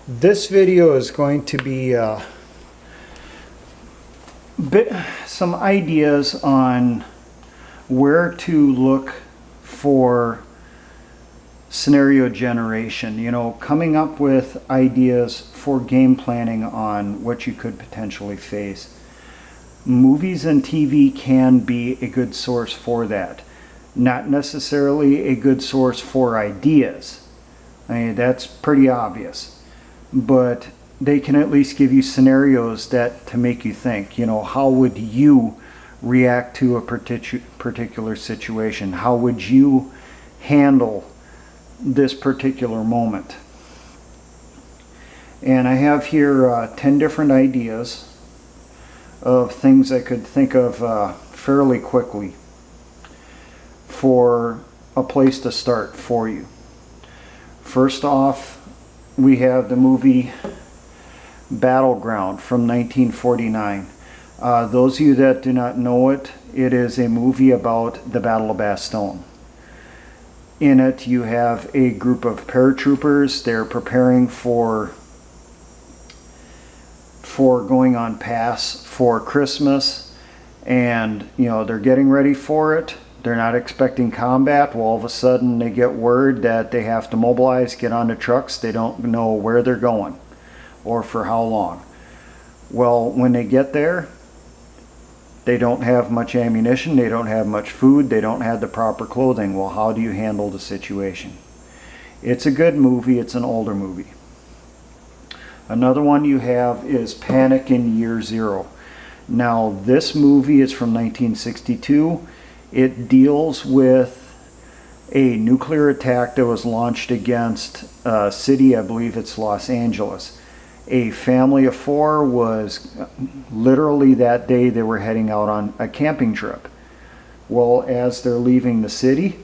This video is going to be some ideas on where to look for scenario generation. You know, coming up with ideas for game planning on what you could potentially face. Movies and TV can be a good source for that. Not necessarily a good source for ideas. I mean, that's pretty obvious. But they can at least give you scenarios that to make you think, you know, how would you react to a particular situation? How would you handle this particular moment? And I have here 10 different ideas of things I could think of fairly quickly for a place to start for you. First off, we have the movie Battleground from 1949. Those of you that do not know it, it is a movie about the Battle of Bastogne. In it, you have a group of paratroopers. They're preparing for going on pass for Christmas, and you know, they're getting ready for it. They're not expecting combat. Well, all of a sudden they get word that they have to mobilize, get on the trucks. They don't know where they're going or for how long. Well, when they get there, they don't have much ammunition, they don't have much food, they don't have the proper clothing. Well, how do you handle the situation? It's a good movie. It's an older movie. Another one you have is Panic in Year Zero. Now, this movie is from 1962. It deals with a nuclear attack that was launched against a city, I believe it's Los Angeles. A family of four was literally that day they were heading out on a camping trip. Well, as they're leaving the city,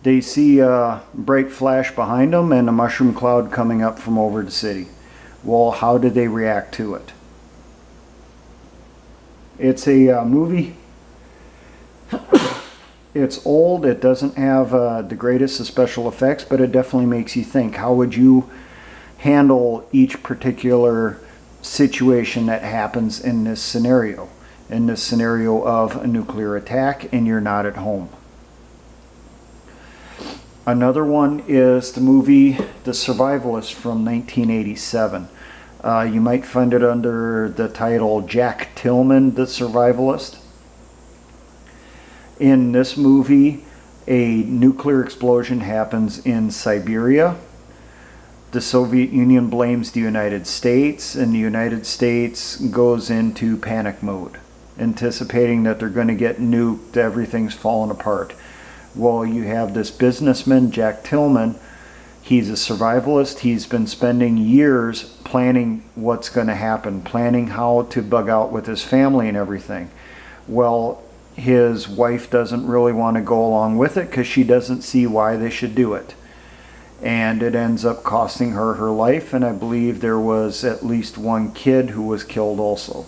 they see a bright flash behind them and a mushroom cloud coming up from over the city. Well, how did they react to it? It's a movie. It's old. It doesn't have the greatest of special effects, but it definitely makes you think. How would you handle each particular situation that happens in this scenario? In this scenario of a nuclear attack and you're not at home. Another one is the movie The Survivalists from 1987. You might find it under the title Jack Tillman, the Survivalist. In this movie, a nuclear explosion happens in Siberia. The Soviet Union blames the United States, and the United States goes into panic mode, anticipating that they're going to get nuked, everything's falling apart. Well, you have this businessman, Jack Tillman. He's a survivalist. He's been spending years planning what's going to happen, planning how to bug out with his family and everything. Well, his wife doesn't really want to go along with it because she doesn't see why they should do it. And it ends up costing her her life, and I believe there was at least one kid who was killed also.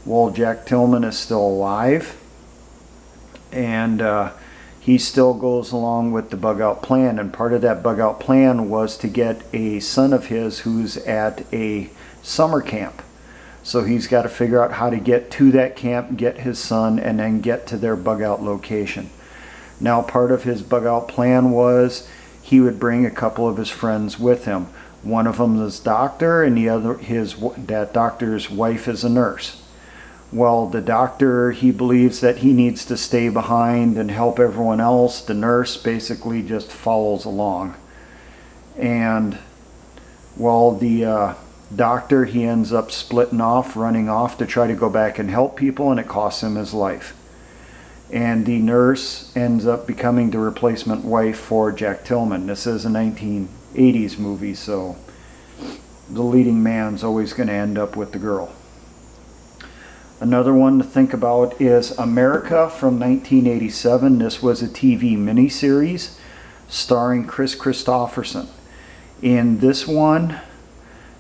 Well, Jack Tillman is still alive, and he still goes along with the bug out plan, and part of that bug out plan was to get a son of his who's at a summer camp. So he's got to figure out how to get to that camp, get his son, and then get to their bug out location. Now, part of his bug out plan was he would bring a couple of his friends with him. One of them is a doctor, and that doctor's wife is a nurse. Well, the doctor, he believes that he needs to stay behind and help everyone else. The nurse basically just follows along. And, well, the doctor, he ends up splitting off, running off to try to go back and help people, and it costs him his life. And the nurse ends up becoming the replacement wife for Jack Tillman. This is a 1980s movie, so the leading man's always going to end up with the girl. Another one to think about is America from 1987. This was a TV miniseries starring Chris Christopherson. In this one,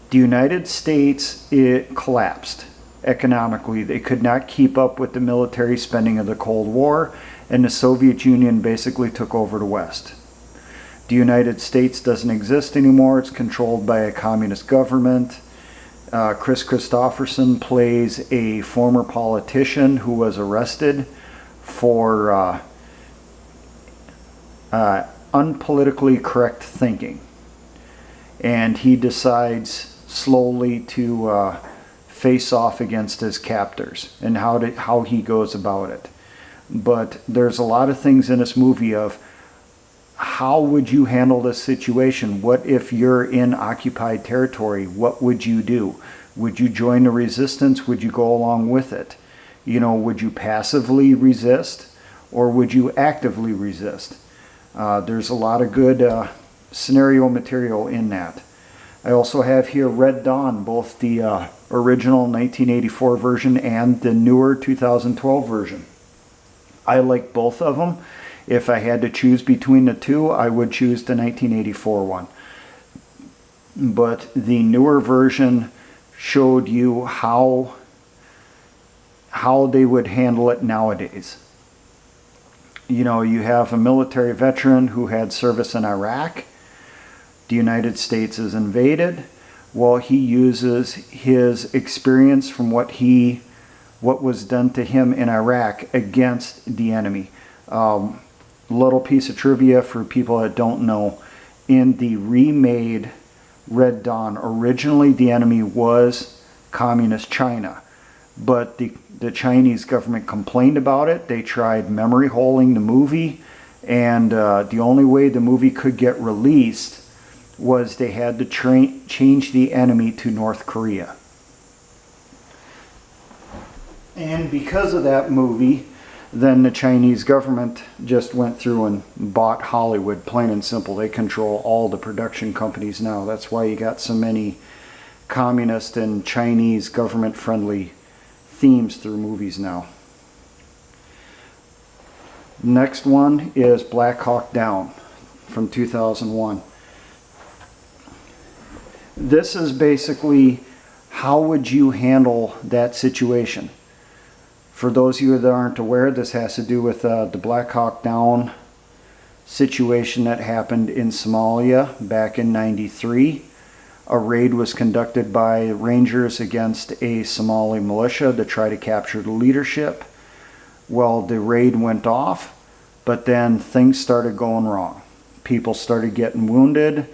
the United States, it collapsed economically. They could not keep up with the military spending of the Cold War, and the Soviet Union basically took over the West. The United States doesn't exist anymore. It's controlled by a communist government. Chris Christopherson plays a former politician who was arrested for unpolitically correct thinking. And he decides slowly to face off against his captors and how he goes about it. But there's a lot of things in this movie of how would you handle this situation? What if you're in occupied territory? What would you do? Would you join the resistance? Would you go along with it? You know, would you passively resist or would you actively resist? There's a lot of good scenario material in that. I also have here Red Dawn, both the original 1984 version and the newer 2012 version. I like both of them. If I had to choose between the two, I would choose the 1984 one. But the newer version showed you how they would handle it nowadays. You know, you have a military veteran who had service in Iraq. The United States is invaded. Well, he uses his experience from what was done to him in Iraq against the enemy. Little piece of trivia for people that don't know. In the remade Red Dawn, originally the enemy was communist China. But the Chinese government complained about it. They tried memory holing the movie. And the only way the movie could get released was they had to change the enemy to North Korea. And because of that movie, then the Chinese government just went through and bought Hollywood, plain and simple. They control all the production companies now. That's why you got so many communist and Chinese government-friendly themes through movies now. Next one is Black Hawk Down from 2001. This is basically how would you handle that situation. For those of you that aren't aware, this has to do with the Black Hawk Down situation that happened in Somalia back in '93. A raid was conducted by Rangers against a Somali militia to try to capture the leadership. Well, the raid went off, but then things started going wrong. People started getting wounded,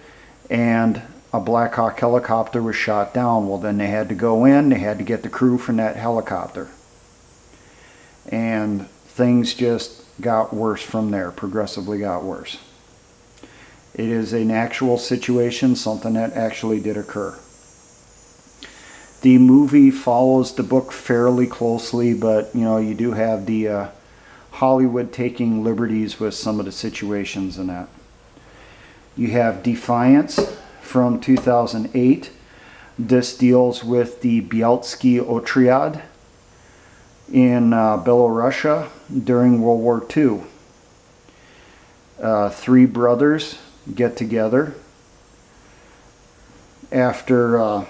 and a Black Hawk helicopter was shot down. Well, then they had to go in, they had to get the crew from that helicopter. And things just got worse from there, progressively got worse. It is an actual situation, something that actually did occur. The movie follows the book fairly closely, but you know, you do have the Hollywood taking liberties with some of the situations in that. You have Defiance from 2008. This deals with the Bieltsky Otriad in Belarusia during World War II. Three brothers get together after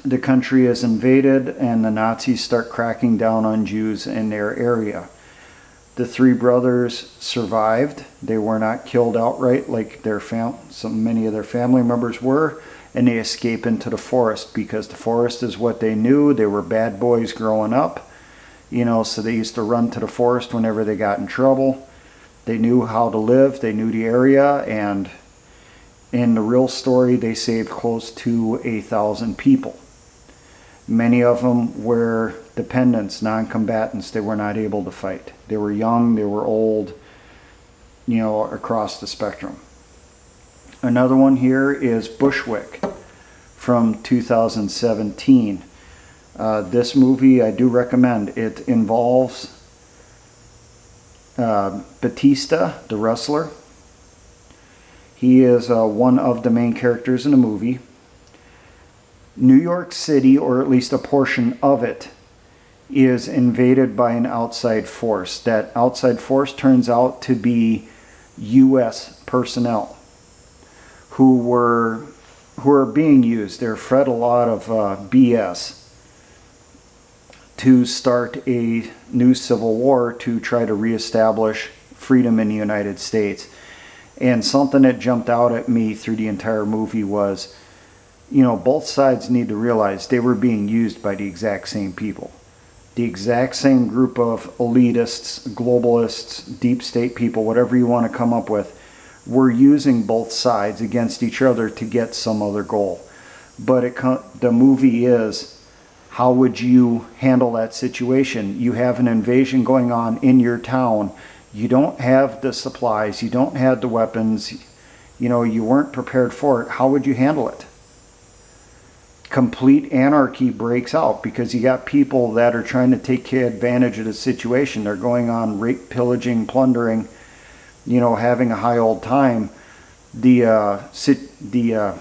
the country is invaded and the Nazis start cracking down on Jews in their area. The three brothers survived. They were not killed outright like many of their family members were, and they escape into the forest because the forest is what they knew. They were bad boys growing up. You know, so they used to run to the forest whenever they got in trouble. They knew how to live, they knew the area, and in the real story, they saved close to 1,000 people. Many of them were dependents, non-combatants. They were not able to fight. They were young, they were old, you know, across the spectrum. Another one here is Bushwick from 2017. This movie I do recommend. It involves Batista, the wrestler. He is one of the main characters in the movie. New York City, or at least a portion of it, is invaded by an outside force. That outside force turns out to be U.S. personnel who are being used. They're fed a lot of BS to start a new civil war to try to reestablish freedom in the United States. And something that jumped out at me through the entire movie was, you know, both sides need to realize they were being used by the exact same people. The exact same group of elitists, globalists, deep state people, whatever you want to come up with, were using both sides against each other to get some other goal. But the movie is, how would you handle that situation? You have an invasion going on in your town. You don't have the supplies. You don't have the weapons. You know, you weren't prepared for it. How would you handle it? Complete anarchy breaks out because you got people that are trying to take advantage of the situation. They're going on rape, pillaging, plundering, you know, having a high old time. The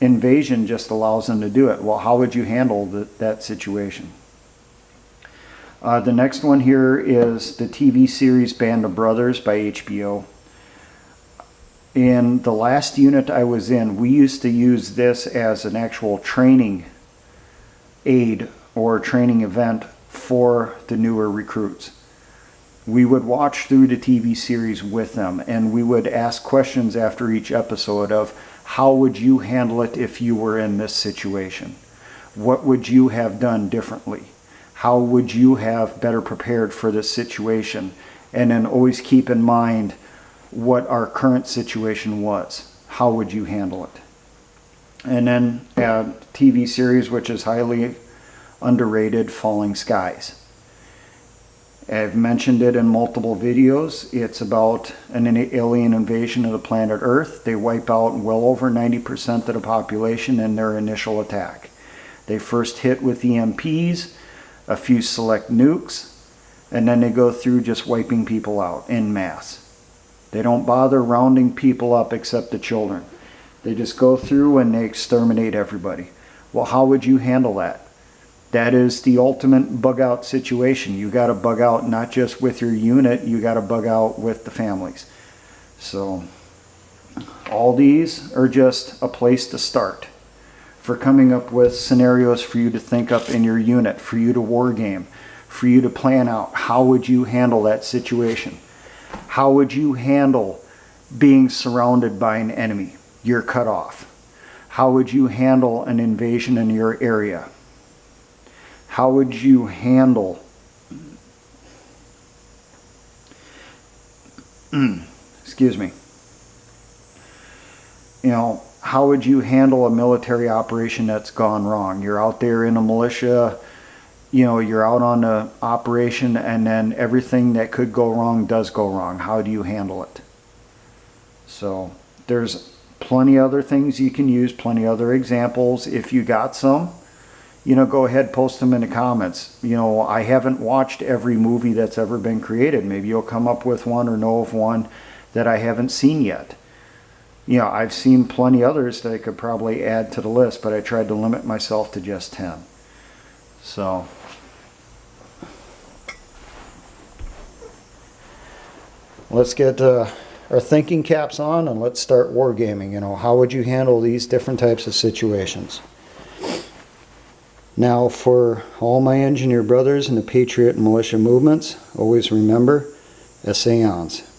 invasion just allows them to do it. Well, how would you handle that situation? The next one here is the TV series Band of Brothers by HBO. In the last unit I was in, we used to use this as an actual training aid or training event for the newer recruits. We would watch through the TV series with them, and we would ask questions after each episode of, how would you handle it if you were in this situation? What would you have done differently? How would you have better prepared for this situation? And then always keep in mind what our current situation was. How would you handle it? And then a TV series which is highly underrated, Falling Skies. I've mentioned it in multiple videos. It's about an alien invasion of the planet Earth. They wipe out well over 90% of the population in their initial attack. They first hit with EMPs, a few select nukes, and then they go through just wiping people out en masse. They don't bother rounding people up except the children. They just go through and they exterminate everybody. Well, how would you handle that? That is the ultimate bug out situation. You got to bug out not just with your unit, you got to bug out with the families. So all these are just a place to start for coming up with scenarios for you to think up in your unit, for you to war game, for you to plan out how would you handle that situation. How would you handle being surrounded by an enemy? You're cut off. How would you handle an invasion in your area? How would you handle excuse me, you know, how would you handle a military operation that's gone wrong? You're out there in a militia, you know, you're out on an operation, and then everything that could go wrong does go wrong. How do you handle it? So there's plenty other things you can use, plenty other examples. If you got some, you know, go ahead, post them in the comments. You know, I haven't watched every movie that's ever been created. Maybe you'll come up with one or know of one that I haven't seen yet. You know, I've seen plenty others that I could probably add to the list, but I tried to limit myself to just 10. So let's get our thinking caps on and let's start wargaming. You know, how would you handle these different types of situations? Now, for all my engineer brothers in the Patriot and militia movements, always remember, essayons.